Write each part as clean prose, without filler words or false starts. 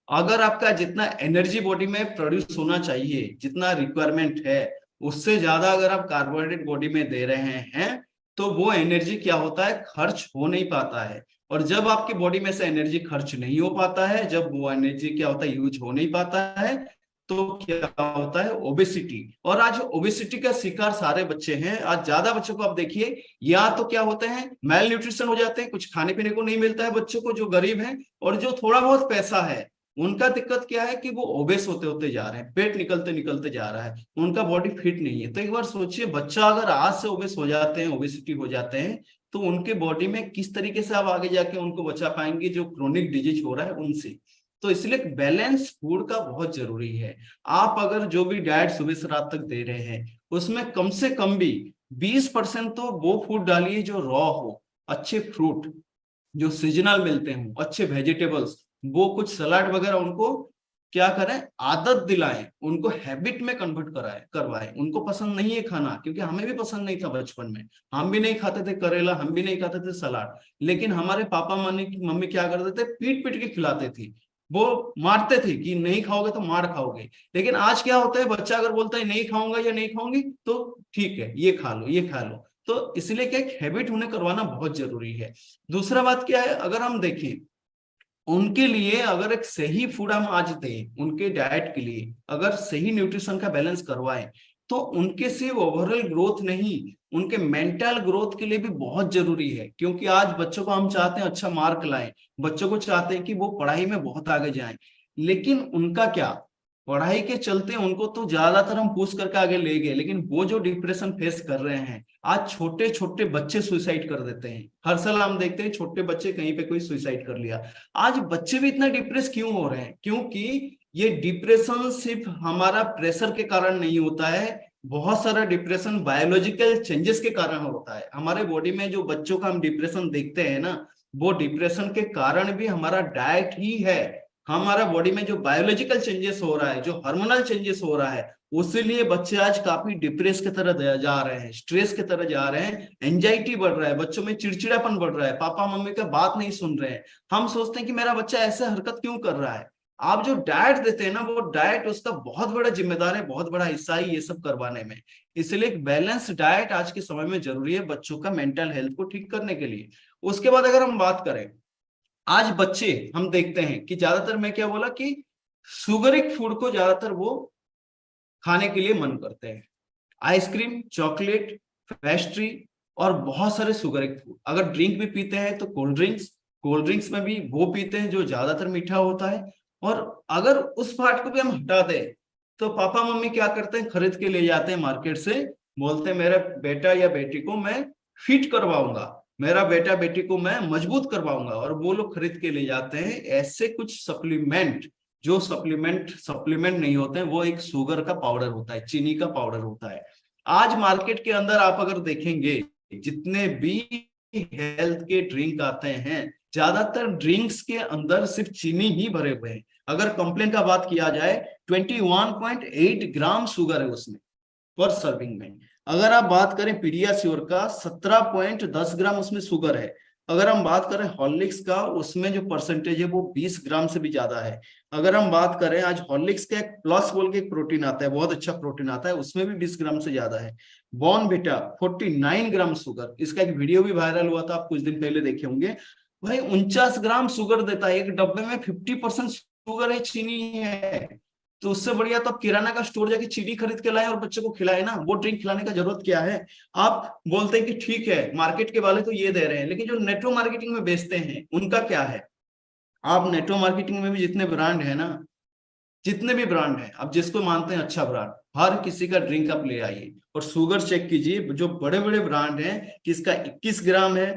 अगर आपका जितना एनर्जी बॉडी में प्रोड्यूस होना चाहिए, जितना रिक्वायरमेंट है, उससे ज्यादा अगर आप कार्बोहाइड्रेट बॉडी में दे रहे हैं, तो वो एनर्जी क्या होता है, खर्च हो नहीं पाता है। और जब आपकी बॉडी में से एनर्जी खर्च नहीं हो पाता है, जब वो एनर्जी क्या होता है, यूज हो नहीं पाता है, तो क्या होता है, ओबेसिटी। और आज ओबेसिटी का शिकार सारे बच्चे हैं। आज ज्यादा बच्चों को आप देखिए, या तो क्या होते हैं, मेल न्यूट्रिशन हो जाते हैं, कुछ खाने पीने को नहीं मिलता है बच्चों को, जो गरीब हैं। और जो थोड़ा बहुत पैसा है, उनका दिक्कत क्या है कि वो ओबेस होते होते जा रहे हैं, पेट निकलते निकलते जा रहा है, उनका बॉडी फिट नहीं है। तो एक बार सोचिए, बच्चा अगर आज से ओबेस हो जाते हैं, ओबेसिटी हो जाते हैं, तो उनके बॉडी में किस तरीके से आप आगे जाके उनको बचा पाएंगे, जो क्रोनिक डिजीज हो रहा है उनसे। तो इसलिए बैलेंस फूड का बहुत जरूरी है। आप अगर जो भी डाइट सुबह से रात तक दे रहे हैं, उसमें कम से कम भी 20% तो वो फूड डालिए जो रॉ हो, अच्छे फ्रूट जो सीजनल मिलते हैं, अच्छे वेजिटेबल्स, वो कुछ सलाद वगैरह उनको क्या करें, आदत दिलाएं, उनको हैबिट में कन्वर्ट करवाएं। उनको पसंद नहीं है खाना, क्योंकि हमें भी पसंद नहीं था बचपन में, हम भी नहीं खाते थे करेला, हम भी नहीं खाते थे सलाद, लेकिन हमारे पापा मम्मी क्या करते थे, पीट पीट के खिलाते थे। वो मारते थे कि नहीं खाओगे तो मार खाओगे। लेकिन आज क्या होता है, बच्चा अगर बोलता है नहीं खाऊंगा या नहीं खाऊंगी, तो ठीक है, ये खा लो, ये खा लो। तो इसलिए क्या, एक हैबिट उन्हें करवाना बहुत जरूरी है। दूसरा बात क्या है, अगर हम देखें उनके लिए, अगर एक सही फूड हम आज दें उनके डाइट के लिए, अगर सही न्यूट्रिशन का बैलेंस करवाएं, तो उनके सिर्फ ओवरऑल ग्रोथ नहीं, उनके मेंटल ग्रोथ के लिए भी बहुत जरूरी है। क्योंकि आज बच्चों को हम चाहते हैं अच्छा मार्क लाएं, बच्चों को चाहते हैं कि वो पढ़ाई में बहुत आगे जाएं, लेकिन उनका क्या, पढ़ाई के चलते उनको तो ज्यादातर हम पुश करके आगे ले गए, लेकिन वो जो डिप्रेशन फेस कर रहे हैं, आज छोटे छोटे बच्चे सुसाइड कर देते हैं। हर साल हम देखते हैं छोटे बच्चे कहीं पे कोई सुसाइड कर लिया। आज बच्चे भी इतना डिप्रेस क्यों हो रहे हैं, क्योंकि ये डिप्रेशन सिर्फ हमारा प्रेशर के कारण नहीं होता है, बहुत सारा डिप्रेशन बायोलॉजिकल चेंजेस के कारण होता है। हमारे बॉडी में जो बच्चों का हम डिप्रेशन देखते हैं ना, वो डिप्रेशन के कारण भी हमारा डाइट ही है। हमारा बॉडी में जो बायोलॉजिकल चेंजेस हो रहा है, जो हार्मोनल चेंजेस हो रहा है, उसीलिए बच्चे आज काफी डिप्रेस की तरह जा रहे हैं, स्ट्रेस की तरह जा रहे हैं, एंजाइटी बढ़ रहा है, बच्चों में चिड़चिड़ापन बढ़ रहा है, पापा मम्मी का बात नहीं सुन रहे हैं। हम सोचते हैं कि मेरा बच्चा ऐसे हरकत क्यों कर रहा है। आप जो डाइट देते हैं ना, वो डाइट उसका बहुत बड़ा जिम्मेदार है, बहुत बड़ा हिस्सा है ये सब करवाने में। इसलिए एक बैलेंस डाइट आज के समय में जरूरी है बच्चों का मेंटल हेल्थ को ठीक करने के लिए। उसके बाद अगर हम बात करें, आज बच्चे हम देखते हैं कि ज्यादातर, मैं क्या बोला कि सुगरिक फूड को ज्यादातर वो खाने के लिए मन करते हैं। आइसक्रीम, चॉकलेट, पेस्ट्री और बहुत सारे सुगरिक फूड। अगर ड्रिंक भी पीते हैं तो कोल्ड ड्रिंक्स, कोल्ड ड्रिंक्स में भी वो पीते हैं जो ज्यादातर मीठा होता है। और अगर उस पार्ट को भी हम हटा दें, तो पापा मम्मी क्या करते हैं, खरीद के ले जाते हैं मार्केट से, बोलते हैं मेरे बेटा या बेटी को मैं फिट करवाऊंगा, मेरा बेटा बेटी को मैं मजबूत करवाऊंगा, और वो लोग खरीद के ले जाते हैं ऐसे कुछ सप्लीमेंट, जो सप्लीमेंट सप्लीमेंट नहीं होते हैं, वो एक शुगर का पाउडर होता है, चीनी का पाउडर होता है। आज मार्केट के अंदर आप अगर देखेंगे, जितने भी हेल्थ के ड्रिंक आते हैं, ज्यादातर ड्रिंक्स के अंदर सिर्फ चीनी ही भरे हुए हैं। अगर कंप्लेन का बात किया जाए, 21.8 ग्राम शुगर है उसमें पर सर्विंग में। अगर आप बात करें पीडियाश्योर का, 17.10 ग्राम उसमें शुगर है। अगर हम बात करें हॉर्लिक्स का, उसमें जो परसेंटेज है वो 20 ग्राम से भी ज्यादा है। अगर हम बात करें, आज हॉर्लिक्स का एक प्लस बोल के एक प्रोटीन आता है, बहुत अच्छा प्रोटीन आता है, उसमें भी 20 ग्राम से ज्यादा है। बॉर्नविटा 49 ग्राम शुगर, इसका एक वीडियो भी वायरल हुआ था, आप कुछ दिन पहले देखे होंगे। भाई 49 ग्राम शुगर देता है एक डब्बे में, 50% शुगर है, चीनी है। तो उससे बढ़िया तो आप किराना का स्टोर जाके चीनी खरीद के लाए और बच्चे को खिलाए ना, वो ड्रिंक खिलाने का जरूरत क्या है। आप बोलते हैं कि ठीक है मार्केट के वाले तो ये दे रहे हैं, लेकिन जो नेटवर्क मार्केटिंग में बेचते हैं उनका क्या है। आप नेटवर्क मार्केटिंग में भी जितने ब्रांड है ना, जितने भी ब्रांड है, आप जिसको मानते हैं अच्छा ब्रांड, हर किसी का ड्रिंक आप ले आइए और शुगर चेक कीजिए। जो बड़े बड़े ब्रांड हैं, किसका 21 ग्राम है,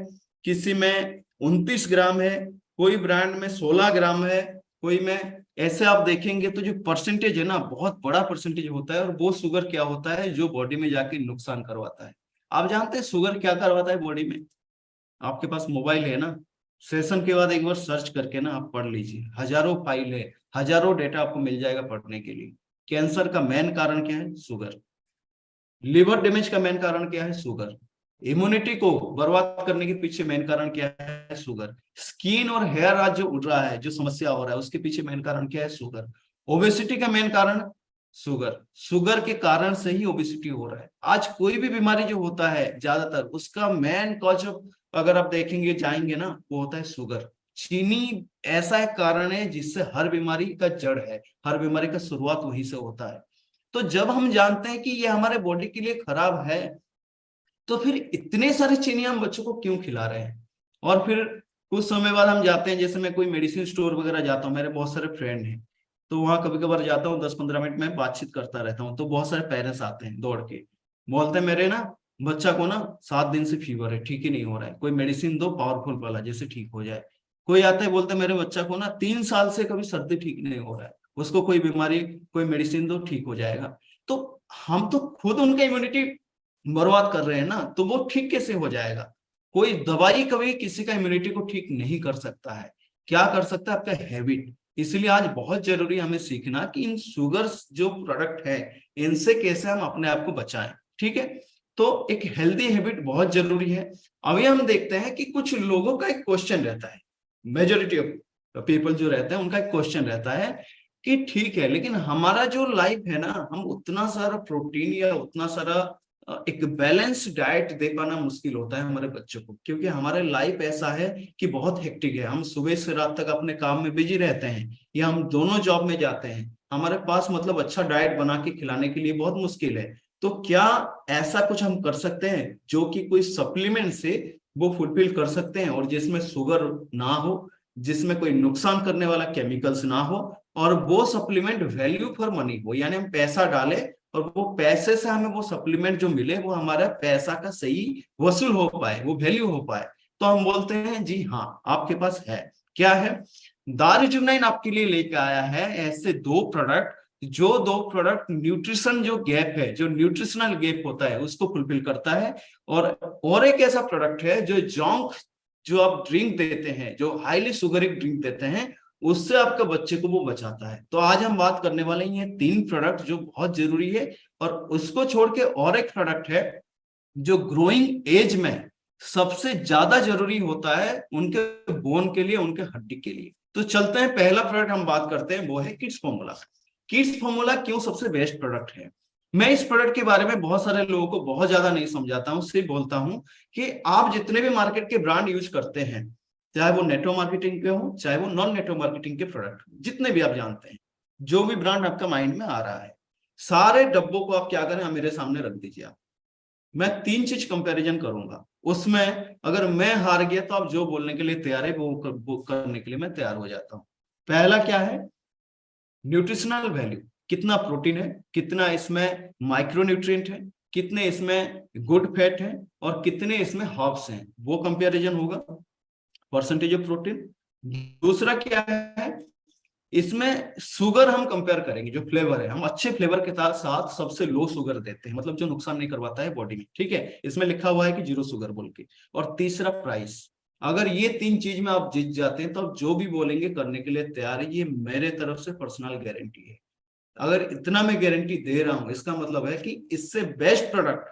किसी में 29 ग्राम है, कोई ब्रांड में 16 ग्राम है, कोई में, ऐसे आप देखेंगे तो जो परसेंटेज है ना, बहुत बड़ा परसेंटेज होता है। और वो शुगर क्या होता है, जो बॉडी में जाके नुकसान करवाता है। आप जानते हैं शुगर क्या करवाता है बॉडी में। आपके पास मोबाइल है ना, सेशन के बाद एक बार सर्च करके ना आप पढ़ लीजिए, हजारों फाइल है, हजारों डेटा आपको मिल जाएगा पढ़ने के लिए। कैंसर का मेन कारण क्या है, शुगर। लिवर डैमेज का मेन कारण क्या है, शुगर। इम्यूनिटी को बर्बाद करने के पीछे मेन कारण क्या है? शुगर। स्किन और हेयर आज जो उड़ रहा है, जो समस्या हो रहा है, उसके पीछे मेन कारण क्या है? शुगर। ओबेसिटी का मेन कारण शुगर। शुगर के कारण से ही ओबेसिटी हो रहा है। आज कोई भी बीमारी जो होता है ज्यादातर, उसका मेन कॉज अगर आप देखेंगे जाएंगे ना, वो होता है शुगर। चीनी ऐसा एक कारण है जिससे हर बीमारी का जड़ है, हर बीमारी का शुरुआत वहीं से होता है। तो जब हम जानते हैं कि ये हमारे बॉडी के लिए खराब है, तो फिर इतने सारे चीनी हम बच्चों को क्यों खिला रहे हैं? और फिर कुछ समय बाद हम जाते हैं, जैसे मैं कोई मेडिसिन स्टोर वगैरह जाता हूँ, मेरे बहुत सारे फ्रेंड हैं, तो वहां कभी कभार जाता हूँ, 10-15 मिनट में बातचीत करता रहता हूँ, तो बहुत सारे पेरेंट्स आते हैं दौड़ के, बोलते हैं मेरे ना बच्चा को ना 7 दिन से फीवर है, ठीक ही नहीं हो रहा है, कोई मेडिसिन दो पावरफुल वाला जैसे ठीक हो जाए। कोई आता है बोलते हैं मेरे बच्चा को ना 3 साल से कभी सर्दी ठीक नहीं हो रहा है, उसको कोई बीमारी, कोई मेडिसिन दो ठीक हो जाएगा। तो हम तो खुद उनका इम्यूनिटी बर्बाद कर रहे हैं ना, तो वो ठीक कैसे हो जाएगा? कोई दवाई कभी किसी का इम्यूनिटी को ठीक नहीं कर सकता है। क्या कर सकता है? आपका हैबिट। इसलिए आज बहुत जरूरी है हमें सीखना कि इन शुगर्स जो प्रोडक्ट है, इनसे कैसे हम अपने आप को बचाएं। ठीक है, तो एक हेल्दी हैबिट बहुत जरूरी है। अभी हम देखते हैं कि कुछ लोगों का एक क्वेश्चन रहता है, मेजोरिटी ऑफ पीपल जो रहते हैं उनका एक क्वेश्चन रहता है कि ठीक है, लेकिन हमारा जो लाइफ है ना, हम उतना सारा प्रोटीन या उतना सारा एक बैलेंस डाइट दे पाना मुश्किल होता है हमारे बच्चों को, क्योंकि हमारे लाइफ ऐसा है कि बहुत हेक्टिक है, हम सुबह से रात तक अपने काम में बिजी रहते हैं, या हम दोनों जॉब में जाते हैं, हमारे पास मतलब अच्छा डाइट बना के खिलाने के लिए बहुत मुश्किल है। तो क्या ऐसा कुछ हम कर सकते हैं जो कि कोई सप्लीमेंट से वो फुलफिल कर सकते हैं, और जिसमें शुगर ना हो, जिसमें कोई नुकसान करने वाला केमिकल्स ना हो, और वो सप्लीमेंट वैल्यू फॉर मनी हो, यानी हम पैसा डालें और वो पैसे से हमें वो सप्लीमेंट जो मिले वो हमारा पैसा का सही वसूल हो पाए, वो वैल्यू हो पाए? तो हम बोलते हैं जी हाँ, आपके पास है। क्या है? दारूजुनाइन आपके लिए लेके आया है ऐसे दो प्रोडक्ट, जो दो प्रोडक्ट न्यूट्रिशन जो गैप है, जो न्यूट्रिशनल गैप होता है, उसको फुलफिल करता है। और एक ऐसा प्रोडक्ट है जो जॉन्क, जो आप ड्रिंक देते हैं, जो हाईली सुगरिक ड्रिंक देते हैं, उससे आपके बच्चे को वो बचाता है। तो आज हम बात करने वाले हैं ये 3 प्रोडक्ट जो बहुत जरूरी है। और उसको छोड़ के और एक प्रोडक्ट है जो ग्रोइंग एज में सबसे ज्यादा जरूरी होता है, उनके बोन के लिए, उनके हड्डी के लिए। तो चलते हैं, पहला प्रोडक्ट हम बात करते हैं, वो है किड्स फॉर्मूला। किड्स फॉर्मूला क्यों सबसे बेस्ट प्रोडक्ट है? मैं इस प्रोडक्ट के बारे में बहुत सारे लोगों को बहुत ज्यादा नहीं समझाता हूं, सिर्फ बोलता हूं कि आप जितने भी मार्केट के ब्रांड यूज करते हैं, चाहे वो नेटवर्क मार्केटिंग के हो, चाहे वो नॉन नेटवर्क मार्केटिंग के प्रोडक्ट, जितने भी आप जानते हैं, जो भी ब्रांड आपका माइंड में आ रहा है, सारे डब्बों को आप क्या करें, आप मेरे सामने रख दीजिए। आप, मैं 3 चीज कंपैरिजन करूंगा, उसमें अगर मैं हार गया तो आप जो बोलने के लिए तैयार है वो करने के लिए मैं तैयार हो जाता हूं। पहला क्या है? Nutritional value. कितना प्रोटीन है, कितना इसमें माइक्रो न्यूट्रिएंट है, कितने इसमें गुड फैट है, और कितने इसमें हर्ब्स हैं, वो कंपैरिजन होगा, परसेंटेज ऑफ प्रोटीन। दूसरा क्या है? इसमें शुगर हम कंपेयर करेंगे, जो फ्लेवर है, हम अच्छे फ्लेवर के साथ साथ सबसे लो शुगर देते हैं, मतलब जो नुकसान नहीं करवाता है बॉडी में। ठीक है, इसमें लिखा हुआ है कि 0 शुगर बोल के। और तीसरा प्राइस। अगर ये 3 चीज में आप जीत जाते हैं तो आप जो भी बोलेंगे करने के लिए तैयार है, ये मेरे तरफ से पर्सनल गारंटी है। अगर इतना मैं गारंटी दे रहा हूं, इसका मतलब है कि इससे बेस्ट प्रोडक्ट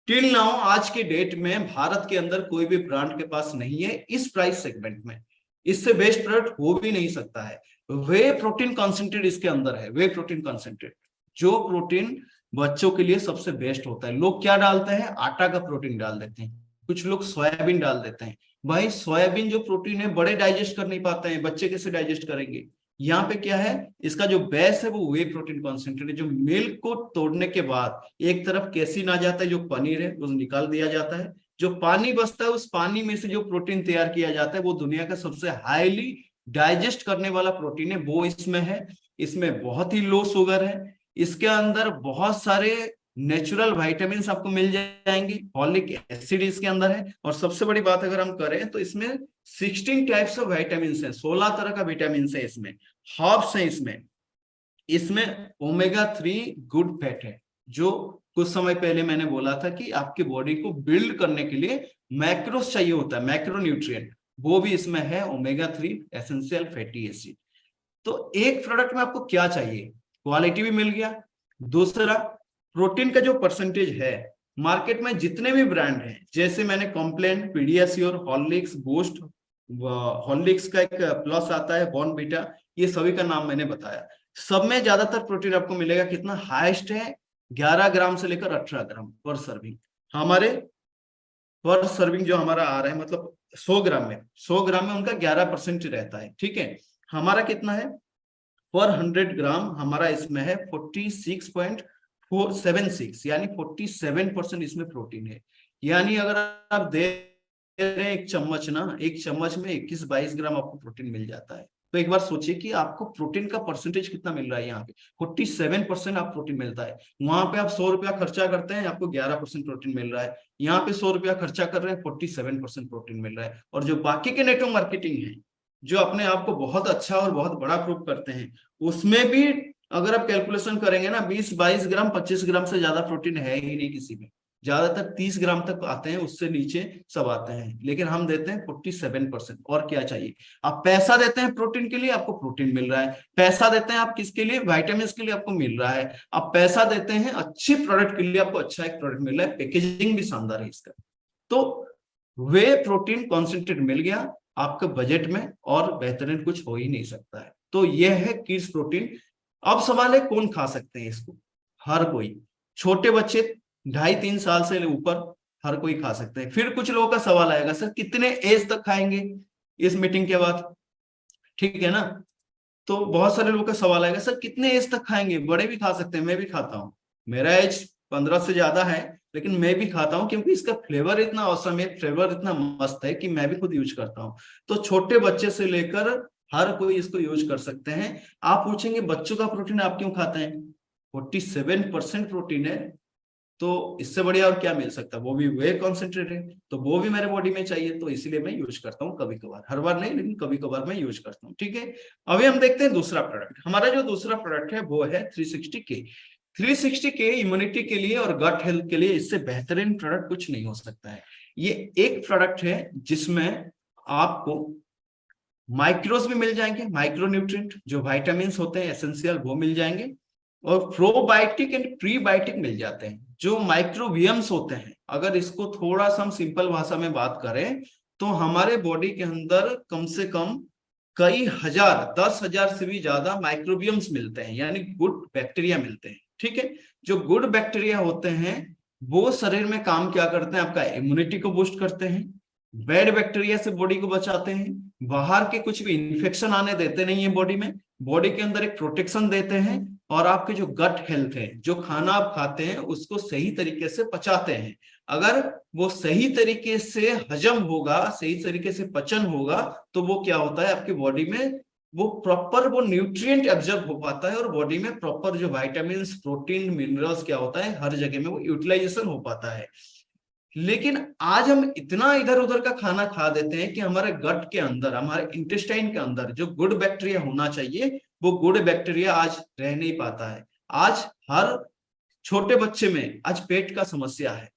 टिल नाउ आज के डेट में भारत के अंदर कोई भी ब्रांड के पास नहीं है इस प्राइस सेगमेंट में। इससे बेस्ट प्रोडक्ट हो भी नहीं सकता है। वे प्रोटीन कॉन्सेंट्रेट इसके अंदर है, वे प्रोटीन कॉन्सेंट्रेट, जो प्रोटीन बच्चों के लिए सबसे बेस्ट होता है। लोग क्या डालते हैं? आटा का प्रोटीन डाल देते हैं, कुछ लोग सोयाबीन डाल देते हैं। भाई सोयाबीन जो प्रोटीन है, बड़े डाइजेस्ट कर नहीं पाते हैं, बच्चे कैसे डाइजेस्ट करेंगे? यहाँ पे क्या है, इसका जो बेस है वो वे प्रोटीन कॉन्सेंट्रेट है, जो मिल्क को तोड़ने के बाद एक तरफ कैसीन आ जाता है, जो पनीर है वो निकाल दिया जाता है, जो पानी बचता है उस पानी में से जो प्रोटीन तैयार किया जाता है, वो दुनिया का सबसे हाईली डाइजेस्ट करने वाला प्रोटीन है, वो इसमें है। इसमें बहुत ही लो शुगर है, इसके अंदर बहुत सारे नेचुरल वाइटामिन आपको मिल जाएंगे, फॉलिक एसिड इसके अंदर है, और सबसे बड़ी बात अगर हम करें तो इसमें 16 टाइप्स ऑफ वाइटामिन है, 16 तरह का विटामिन है इसमें, हर्ब्स है इसमें। इसमें ओमेगा 3 गुड फैट है, जो कुछ समय पहले मैंने बोला था कि आपकी बॉडी को बिल्ड करने के लिए मैक्रोस चाहिए होता है, मैक्रो न्यूट्रिएंट, वो भी इसमें है, ओमेगा 3 एसेंशियल फैटी एसिड। तो एक प्रोडक्ट में आपको क्या चाहिए? क्वालिटी भी मिल गया, दूसरा प्रोटीन का जो परसेंटेज है मार्केट में जितने भी ब्रांड हैं, जैसे मैंने Complan, PediaSure, Horlicks, Boost, Horlicks का एक प्लस आता है, बॉर्नवीटा, ये सभी का नाम मैंने बताया। सब में ज्यादातर प्रोटीन आपको मिलेगा कितना, हाईएस्ट है 11 ग्राम से लेकर 18 ग्राम पर सर्विंग। हमारे पर सर्विंग जो हमारा आ रहा है, मतलब 100 ग्राम में उनका 11% रहता है, ठीक है। हमारा कितना है, पर 100 ग्राम हमारा इसमें है 46.476, यानी 47% इसमें प्रोटीन है। यानी अगर आप दे रहे हैं एक चम्मच ना, एक चम्मच में 21-22 ग्राम आपको प्रोटीन मिल जाता है। तो एक बार सोचिए कि आपको प्रोटीन का परसेंटेज कितना मिल रहा है। यहाँ पे 47% आप प्रोटीन मिलता है। वहां पे आप 100 रुपया खर्चा करते हैं, आपको 11% प्रोटीन मिल रहा है। यहाँ पे 100 रुपया खर्चा कर रहे हैं, 47% प्रोटीन मिल रहा है। और जो बाकी के नेटवर्क मार्केटिंग है, जो अपने आप को बहुत अच्छा और बहुत बड़ा प्रूव करते हैं, उसमें भी अगर आप कैलकुलेशन करेंगे ना, 20-22 ग्राम 25 ग्राम से ज्यादा प्रोटीन है ही नहीं किसी में। ज्यादातर 30 ग्राम तक आते हैं, उससे नीचे सब आते हैं। लेकिन हम देते हैं 47%। और क्या चाहिए, आप पैसा देते हैं प्रोटीन के लिए, आपको प्रोटीन मिल रहा है। पैसा देते हैं आप किसके लिए, वाइटामिन के लिए, आपको मिल रहा है। आप पैसा देते हैं अच्छी प्रोडक्ट के लिए, आपको अच्छा एक प्रोडक्ट मिल रहा है, पैकेजिंग भी शानदार है इसका। तो वे प्रोटीन कॉन्सेंट्रेट मिल गया आपके बजट में, और बेहतरीन कुछ हो ही नहीं सकता है। तो यह है किड्स प्रोटीन। अब सवाल है कौन खा सकते हैं इसको। हर कोई, छोटे बच्चे 2.5-3 साल से ऊपर हर कोई खा सकते हैं। फिर कुछ लोगों का सवाल आएगा, सर कितने एज तक खाएंगे इस मीटिंग के बाद, ठीक है ना। तो बहुत सारे लोगों का सवाल आएगा, सर कितने एज तक खाएंगे, बड़े भी खा सकते हैं। मैं भी खाता हूँ, मेरा एज 15 से ज्यादा है, लेकिन मैं भी खाता हूँ, क्योंकि इसका फ्लेवर इतना औसम है, फ्लेवर इतना मस्त है कि मैं भी खुद यूज करता हूँ। तो छोटे बच्चे से लेकर हर कोई इसको यूज कर सकते हैं। आप पूछेंगे बच्चों का प्रोटीन आप क्यों खाते हैं, 47% प्रोटीन है, तो इससे बढ़िया और क्या मिल सकता है। वो भी वे कॉन्सेंट्रेट है, तो वो भी मेरे बॉडी में चाहिए, तो इसीलिए मैं यूज करता हूँ कभी कभार, हर बार नहीं, लेकिन कभी कभार मैं यूज करता हूँ, ठीक है। अभी हम देखते हैं दूसरा प्रोडक्ट। हमारा जो दूसरा प्रोडक्ट है वो है 360K। 360K इम्यूनिटी के लिए और गट हेल्थ के लिए इससे बेहतरीन प्रोडक्ट कुछ नहीं हो सकता है। ये एक प्रोडक्ट है जिसमें आपको माइक्रोज भी मिल जाएंगे, माइक्रो न्यूट्रिएंट जो विटामिन होते हैं एसेंशियल, वो मिल जाएंगे। और प्रोबायोटिक एंड प्रीबायोटिक मिल जाते हैं, जो माइक्रोबियम्स होते हैं। अगर इसको थोड़ा सा हम सिंपल भाषा में बात करें, तो हमारे बॉडी के अंदर कम से कम कई हजार, 10,000 से भी ज्यादा माइक्रोबियम्स मिलते हैं, यानी गुड बैक्टीरिया मिलते हैं, ठीक है। जो गुड बैक्टीरिया होते हैं वो शरीर में काम क्या करते हैं, आपका इम्यूनिटी को बूस्ट करते हैं, बैड बैक्टीरिया से बॉडी को बचाते हैं, बाहर के कुछ भी इंफेक्शन आने देते नहीं है बॉडी में, बॉडी के अंदर एक प्रोटेक्शन देते हैं, और आपके जो गट हेल्थ है, जो खाना आप खाते हैं उसको सही तरीके से पचाते हैं। अगर वो सही तरीके से हजम होगा, सही तरीके से पचन होगा, तो वो क्या होता है आपकी बॉडी में, वो प्रॉपर वो न्यूट्रिएंट एब्जॉर्ब हो पाता है, और बॉडी में प्रॉपर जो विटामिन, प्रोटीन, मिनरल्स क्या होता है, हर जगह में वो यूटिलाइजेशन हो पाता है। लेकिन आज हम इतना इधर उधर का खाना खा देते हैं कि हमारे गट के अंदर, हमारे इंटेस्टाइन के अंदर जो गुड बैक्टीरिया होना चाहिए, वो गुड बैक्टीरिया आज रह नहीं पाता है। आज हर छोटे बच्चे में आज पेट का समस्या है।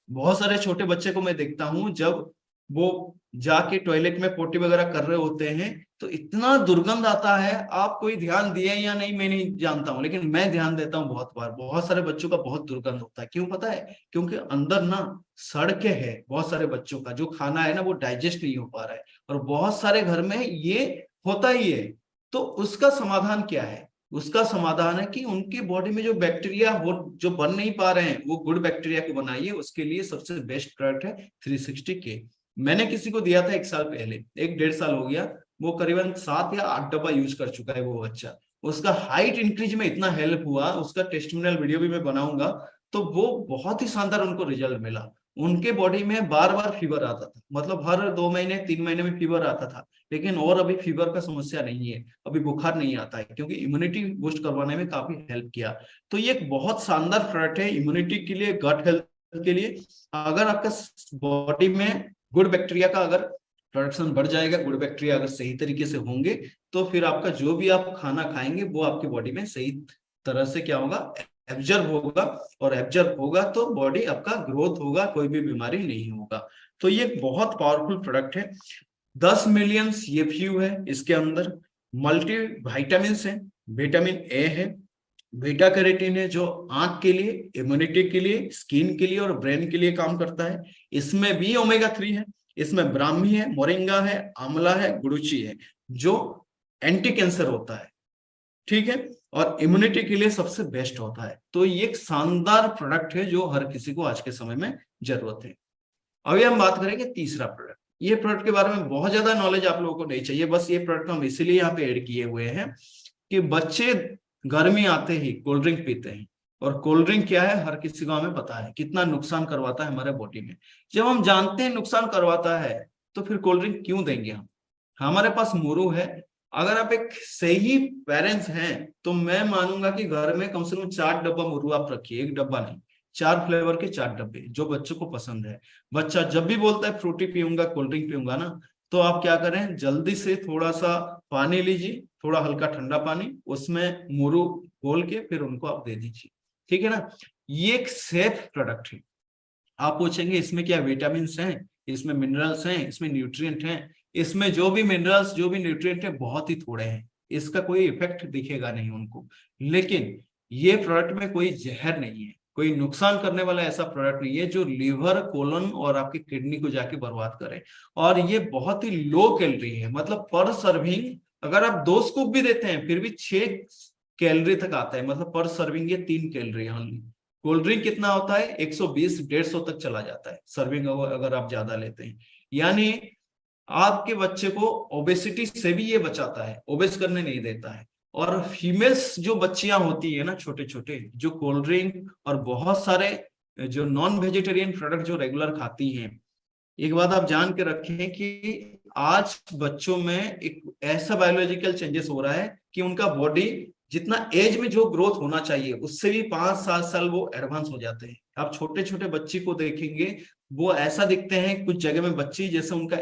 बहुत सारे छोटे बच्चे को मैं देखता हूं, जब वो जाके टॉयलेट में पोटी वगैरह कर रहे होते हैं, तो इतना दुर्गंध आता है। आप कोई ध्यान दिए या नहीं मैं नहीं जानता हूं, लेकिन मैं ध्यान देता हूं बहुत बार। बहुत सारे बच्चों का बहुत दुर्गंध होता है, क्यों पता है, क्योंकि अंदर ना सड़के है। बहुत सारे बच्चों का जो खाना है ना, वो डाइजेस्ट नहीं हो पा रहा है, और बहुत सारे घर में ये होता ही है। तो उसका समाधान क्या है, उसका समाधान है कि उनकी बॉडी में जो बैक्टीरिया हो, जो बन नहीं पा रहे हैं, वो गुड बैक्टीरिया को बनाइए। उसके लिए सबसे बेस्ट प्रोडक्ट है 360K। मैंने किसी को दिया था 1 साल पहले, 1-1.5 साल हो गया, वो करीबन 7 या 8 डब्बा यूज कर चुका है वो बच्चा। उसका हाइट इंक्रीज में इतना हेल्प हुआ, उसका टेस्टिमोनियल वीडियो भी मैं बनाऊंगा। तो वो बहुत ही शानदार उनको रिजल्ट मिला। उनके बॉडी में बार बार फीवर आता था, मतलब हर 2 महीने 3 महीने में फीवर आता था। लेकिन और अभी फीवर का समस्या नहीं है, अभी बुखार नहीं आता है, क्योंकि इम्यूनिटी बूस्ट करवाने में काफी हेल्प किया। तो ये एक बहुत शानदार प्रोडक्ट है इम्यूनिटी के लिए, गट हेल्थ के लिए। अगर आपका बॉडी में गुड बैक्टीरिया का अगर प्रोडक्शन बढ़ जाएगा, गुड बैक्टीरिया अगर सही तरीके से होंगे, तो फिर आपका जो भी आप खाना खाएंगे वो आपकी बॉडी में सही तरह से क्या होगा, एब्जॉर्ब होगा। और एब्जॉर्ब होगा तो बॉडी आपका ग्रोथ होगा, कोई भी बीमारी नहीं होगा। तो ये बहुत पावरफुल प्रोडक्ट है। 10 मिलियन CFU है इसके अंदर, मल्टी विटामिन है, विटामिन ए है, बीटा कैरोटीन है जो आंख के लिए, इम्यूनिटी के लिए, स्किन के लिए और ब्रेन के लिए काम करता है। इसमें भी ओमेगा 3 है, इसमें ब्राह्मी है, मोरिंगा है, आंवला है, गुड़ुचि है, जो एंटी कैंसर होता है, ठीक है, और इम्यूनिटी के लिए सबसे बेस्ट होता है। तो ये एक शानदार प्रोडक्ट है जो हर किसी को आज के समय में जरूरत है। अभी हम बात करेंगे तीसरा प्रोडक्ट। ये प्रोडक्ट के बारे में बहुत ज्यादा नॉलेज आप लोगों को नहीं चाहिए, बस ये प्रोडक्ट हम इसीलिए यहाँ पे ऐड किए हुए हैं कि बच्चे गर्मी आते ही कोल्ड ड्रिंक पीते हैं, और कोल्ड ड्रिंक क्या है हर किसी को हमें पता है कितना नुकसान करवाता है हमारे बॉडी में। जब हम जानते हैं नुकसान करवाता है तो फिर कोल्ड ड्रिंक क्यों देंगे हम? हमारे पास मुरु है। अगर आप एक सही पेरेंट्स हैं तो मैं मानूंगा कि घर में कम से कम 4 डब्बा मुरु आप रखिए, एक डब्बा नहीं, 4 फ्लेवर के 4 डब्बे, जो बच्चों को पसंद है। बच्चा जब भी बोलता है फ्रूटी पीऊंगा, कोल्ड ड्रिंक पीऊंगा ना, तो आप क्या करें, जल्दी से थोड़ा सा पानी लीजिए, थोड़ा हल्का ठंडा पानी, उसमें मुरु घोल के फिर उनको आप दे दीजिए, ठीक है ना। ये एक सेफ प्रोडक्ट है। आप पूछेंगे इसमें क्या विटामिन हैं, इसमें मिनरल्स हैं, इसमें न्यूट्रिएंट हैं? इसमें जो भी मिनरल्स, जो भी न्यूट्रिएंट है बहुत ही थोड़े हैं, इसका कोई इफेक्ट दिखेगा नहीं उनको। लेकिन ये प्रोडक्ट में कोई जहर नहीं है, कोई नुकसान करने वाला ऐसा प्रोडक्ट नहीं है जो लीवर, कोलन और आपकी किडनी को जाके बर्बाद करे। और ये बहुत ही लो कैलोरी है, मतलब पर सर्विंग अगर आप 2 स्कूप भी देते हैं फिर भी 6 कैलोरी तक आता है, मतलब पर सर्विंग ये 3 कैलोरी ओनली। कोल्ड ड्रिंक कितना होता है, 120 150 तक चला जाता है सर्विंग अगर आप ज्यादा लेते हैं। यानी आपके बच्चे को ओबेसिटी से भी ये बचाता है, ओबेस करने नहीं देता है। और फीमेल्स जो बच्चियां होती है ना, छोटे छोटे, जो कोल्ड ड्रिंक और बहुत सारे जो नॉन वेजिटेरियन प्रोडक्ट जो रेगुलर खाती हैं, एक बात आप जान के रखें कि आज बच्चों में एक ऐसा बायोलॉजिकल चेंजेस हो रहा है कि उनका बॉडी जितना एज में जो ग्रोथ होना चाहिए उससे भी 5-7 साल वो एडवांस हो जाते हैं। आप छोटे छोटे बच्चे को देखेंगे, वो ऐसा दिखते हैं कुछ जगह में बच्चे जैसे उनका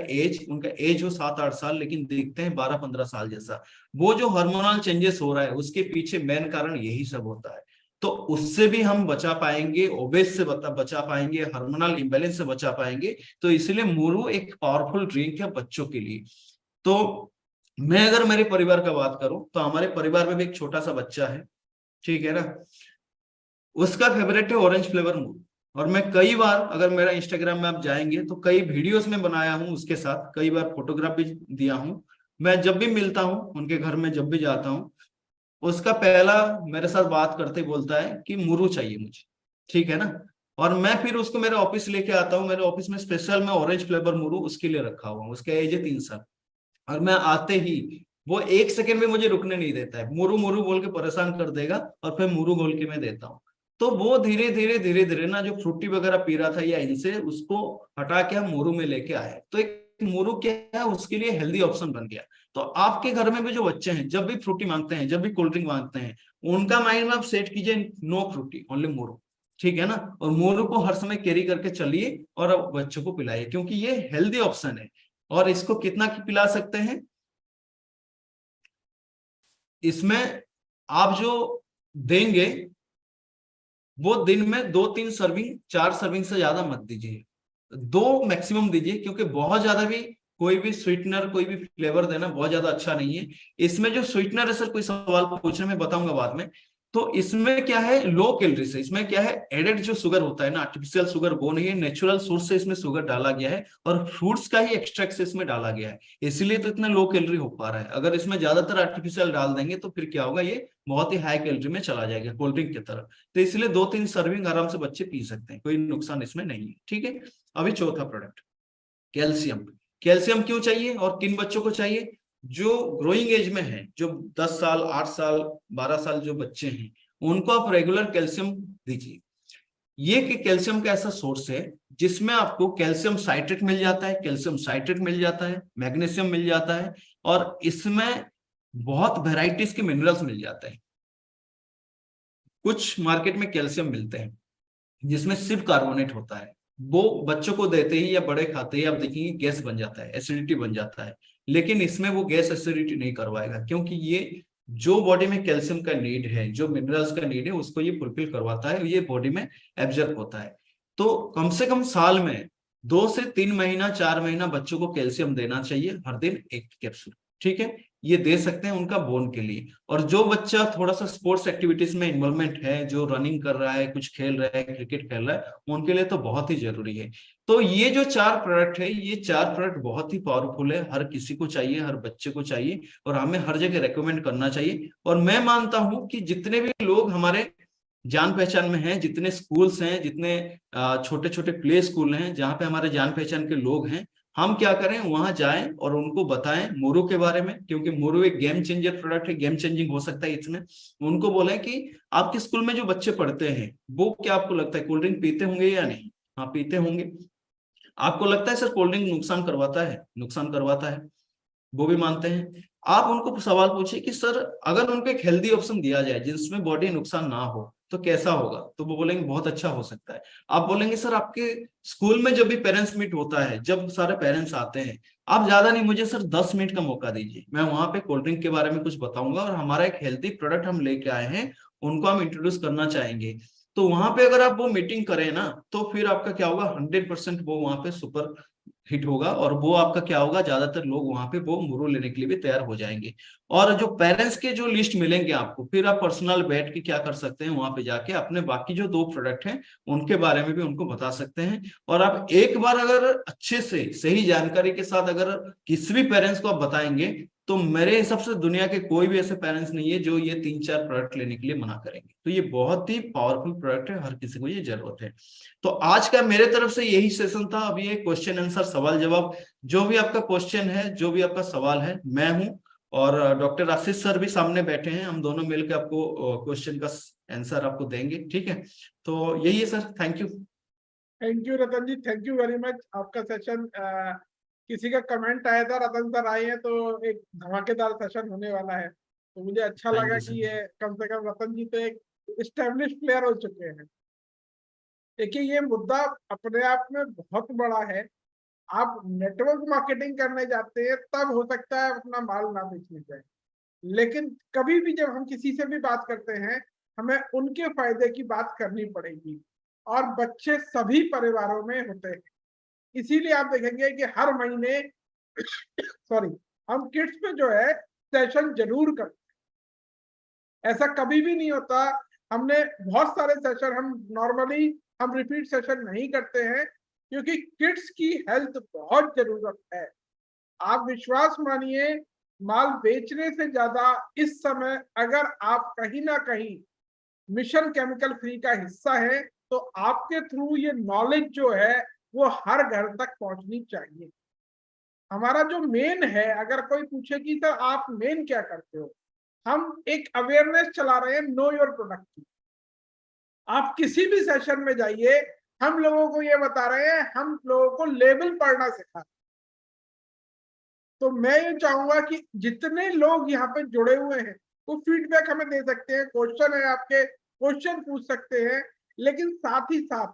एज हो 7-8 साल, लेकिन दिखते हैं 12-15 साल जैसा। वो जो हार्मोनल चेंजेस हो रहा है उसके पीछे मेन कारण यही सब होता है। तो उससे भी हम बचा पाएंगे, ओबेस से बचा पाएंगे, हार्मोनल इम्बैलेंस से बचा पाएंगे। तो इसलिए मुरु एक पावरफुल ड्रिंक है बच्चों के लिए। तो मैं अगर मेरे परिवार का बात करूं तो हमारे परिवार में भी एक छोटा सा बच्चा है, ठीक है ना, उसका फेवरेट है ऑरेंज फ्लेवर मुरु। और मैं कई बार, अगर मेरा इंस्टाग्राम में आप जाएंगे तो कई वीडियोस में बनाया हूं उसके साथ, कई बार फोटोग्राफ भी दिया हूं। मैं जब भी मिलता हूं उनके घर में, जब भी जाता हूं, उसका पहला मेरे साथ बात करते बोलता है कि मुरु चाहिए मुझे, ठीक है ना। और मैं फिर उसको मेरे ऑफिस लेके आता हूँ, मेरे ऑफिस में स्पेशल मैं ऑरेंज फ्लेवर मुरु उसके लिए रखा हुआ हूँ। उसका एज है 3 साल, और मैं आते ही वो 1 सेकंड भी मुझे रुकने नहीं देता है, मुरु मुरु बोल के परेशान कर देगा, और फिर मुरु बोल के मैं देता हूँ। तो वो धीरे धीरे ना जो फ्रूटी वगैरह पी रहा था या इनसे, उसको हटा के हम मुरु में लेके आए। तो एक मुरु क्या है, उसके लिए हेल्दी ऑप्शन बन गया। तो आपके घर में भी जो बच्चे हैं जब भी फ्रूटी मांगते हैं, जब भी कोल्ड ड्रिंक मांगते हैं, उनका माइंड में आप सेट कीजिए नो फ्रूटी, ओनली मुरु, ठीक है ना। और मुरु को हर समय कैरी करके चलिए और अब बच्चों को पिलाइए, क्योंकि ये हेल्दी ऑप्शन है। और इसको कितना पिला सकते हैं, इसमें आप जो देंगे वो दिन में 2-3 सर्विंग, 4 सर्विंग से ज्यादा मत दीजिए, 2 मैक्सिमम दीजिए, क्योंकि बहुत ज्यादा भी कोई भी स्वीटनर, कोई भी फ्लेवर देना बहुत ज्यादा अच्छा नहीं है। इसमें जो स्वीटनर है, सर कोई सवाल पूछने में बताऊंगा बाद में। तो इसमें क्या है, लो कैलोरीज है। इसमें क्या है, एडेड जो शुगर होता है ना, आर्टिफिशियल शुगर वो नहीं है, नेचुरल सोर्स से इसमें शुगर डाला गया है, और फ्रूट्स का ही एक्सट्रैक्ट से इसमें डाला गया है, इसलिए तो इतना लो कैलोरी हो पा रहा है। अगर इसमें ज्यादातर आर्टिफिशियल डाल देंगे तो फिर क्या होगा, ये बहुत ही हाई कैलोरी में चला जाएगा कोल्ड ड्रिंक की तरफ। तो इसलिए 2-3 सर्विंग आराम से बच्चे पी सकते हैं, कोई नुकसान इसमें नहीं है, ठीक है। अभी चौथा प्रोडक्ट, कैल्शियम। कैल्शियम क्यों चाहिए और किन बच्चों को चाहिए? जो ग्रोइंग एज में है, जो 10 साल, 8 साल, 12 साल जो बच्चे हैं, उनको आप रेगुलर कैल्शियम दीजिए। ये कि कैल्शियम का ऐसा सोर्स है जिसमें आपको कैल्शियम साइट्रेट मिल जाता है, कैल्शियम साइट्रेट मिल जाता है, मैग्नीशियम मिल जाता है, और इसमें बहुत वेराइटीज के मिनरल्स मिल जाते हैं। कुछ मार्केट में कैल्शियम मिलते हैं जिसमें सिर्फ कार्बोनेट होता है, वो बच्चों को देते ही या बड़े खाते ही आप देखेंगे गैस बन जाता है, एसिडिटी बन जाता है। लेकिन इसमें वो गैस एसिडिटी नहीं करवाएगा, क्योंकि ये जो बॉडी में कैल्शियम का नीड है, जो मिनरल्स का नीड है, उसको ये फुलफिल करवाता है, ये बॉडी में एब्जॉर्ब होता है। तो कम से कम साल में 2 से 3 महीना, 4 महीना बच्चों को कैल्शियम देना चाहिए, हर दिन 1 कैप्सूल, ठीक है। ये दे सकते हैं उनका बोन के लिए। और जो बच्चा थोड़ा सा स्पोर्ट्स एक्टिविटीज में इन्वॉल्वमेंट है, जो रनिंग कर रहा है, कुछ खेल रहा है, क्रिकेट खेल रहा है, उनके लिए तो बहुत ही जरूरी है। तो ये जो 4 प्रोडक्ट है, ये 4 प्रोडक्ट बहुत ही पावरफुल है, हर किसी को चाहिए, हर बच्चे को चाहिए, और हमें हर जगह रेकमेंड करना चाहिए। और मैं मानता हूं कि जितने भी लोग हमारे जान पहचान में हैं, जितने स्कूल्स हैं, जितने छोटे छोटे प्ले स्कूल हैं जहाँ पे हमारे जान पहचान के लोग हैं, हम क्या करें, वहां जाएं और उनको बताएं मोरू के बारे में, क्योंकि मोरू एक गेम चेंजर प्रोडक्ट है, गेम चेंजिंग हो सकता है इसमें। उनको बोलें कि आपके स्कूल में जो बच्चे पढ़ते हैं वो, क्या आपको लगता है कोल्ड ड्रिंक पीते होंगे या नहीं? हाँ, पीते होंगे। आपको लगता है सर कोल्ड ड्रिंक नुकसान करवाता है? नुकसान करवाता है, वो भी मानते हैं। आप उनको सवाल पूछिए कि सर अगर उनको एक हेल्दी ऑप्शन दिया जाए जिसमें बॉडी नुकसान ना हो तो कैसा होगा, तो वो बोलेंगे बहुत अच्छा हो सकता है। आप बोलेंगे सर आपके स्कूल में जब भी पेरेंट्स मीट होता है, जब सारे पेरेंट्स आते हैं, आप ज्यादा नहीं, मुझे सर 10 मिनट का मौका दीजिए, मैं वहां पे कोल्ड ड्रिंक के बारे में कुछ बताऊंगा और हमारा एक हेल्दी प्रोडक्ट हम लेके आए हैं, उनको हम इंट्रोड्यूस करना चाहेंगे। तो वहां पे अगर आप वो मीटिंग करें ना, तो फिर आपका क्या होगा, 100% वो वहां पे सुपर हिट होगा, और वो आपका क्या होगा, ज्यादातर लोग वहां पे वो मुर्रो लेने के लिए भी तैयार हो जाएंगे। और जो पेरेंट्स के जो लिस्ट मिलेंगे आपको, फिर आप पर्सनल बैठ के क्या कर सकते हैं, वहां पे जाके अपने बाकी जो 2 प्रोडक्ट हैं उनके बारे में भी उनको बता सकते हैं। और आप एक बार अगर अच्छे से सही जानकारी के साथ अगर किसी भी पेरेंट्स को आप बताएंगे, तो मेरे हिसाब से दुनिया के कोई भी ऐसे पेरेंट्स नहीं है जो ये 3-4 प्रोडक्ट लेने के लिए मना करेंगे। तो ये बहुत ही पावरफुल प्रोडक्ट है, हर किसी को ये जरूरत है। तो आज का मेरे तरफ से यही सेशन था। अभी ये क्वेश्चन आंसर, सवाल जवाब, जो भी आपका क्वेश्चन है, जो भी आपका सवाल है, मैं हूं और डॉक्टर आशीष सर भी सामने बैठे हैं, हम दोनों मिलकर आपको क्वेश्चन का आंसर आपको देंगे, ठीक है? तो यही है sir, thank you. Thank you Ratan ji, thank you very much. आपका सेशन, किसी का कमेंट आया था रतन सर आए हैं तो एक धमाकेदार सेशन होने वाला है, तो मुझे अच्छा थैंक लगा यू कि सर। ये कम से कम रतन जी तो एक एस्टेब्लिश प्लेयर हो चुके हैं। देखिए ये मुद्दा अपने आप में बहुत बड़ा है। आप नेटवर्क मार्केटिंग करने जाते हैं तब हो सकता है अपना माल ना बेचने जाए, लेकिन कभी भी जब हम किसी से भी बात करते हैं, हमें उनके फायदे की बात करनी पड़ेगी। और बच्चे सभी परिवारों में होते हैं, इसीलिए आप देखेंगे कि हर महीने सॉरी, हम किड्स पे जो है सेशन जरूर करते हैं। ऐसा कभी भी नहीं होता, हमने बहुत सारे सेशन हम नॉर्मली हम रिपीट सेशन नहीं करते हैं, क्योंकि किड्स की हेल्थ बहुत जरूरत है। आप विश्वास मानिए, माल बेचने से ज्यादा इस समय अगर आप कहीं ना कहीं मिशन केमिकल फ्री का हिस्सा है, तो आपके थ्रू ये नॉलेज जो है वो हर घर तक पहुंचनी चाहिए। हमारा जो मेन है, अगर कोई पूछे कि सर आप मेन क्या करते हो, हम एक अवेयरनेस चला रहे हैं नो योर प्रोडक्ट की। आप किसी भी सेशन में जाइए, हम लोगों को ये बता रहे हैं, हम लोगों को लेबल पढ़ना सिखा। तो मैं ये चाहूंगा कि जितने लोग यहाँ पे जुड़े हुए हैं वो फीडबैक हमें दे सकते हैं, क्वेश्चन है आपके, क्वेश्चन पूछ सकते हैं, लेकिन साथ ही साथ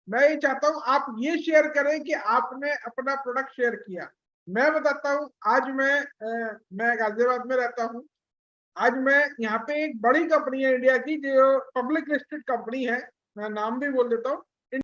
मैं ये चाहता हूँ आप ये शेयर करें कि आपने अपना प्रोडक्ट शेयर किया। मैं बताता हूँ, आज मैं गाजियाबाद में रहता हूँ। आज मैं यहाँ पे एक बड़ी कंपनी है इंडिया की, जो पब्लिक लिस्टेड कंपनी है, मैं नाम भी बोल देता हूँ,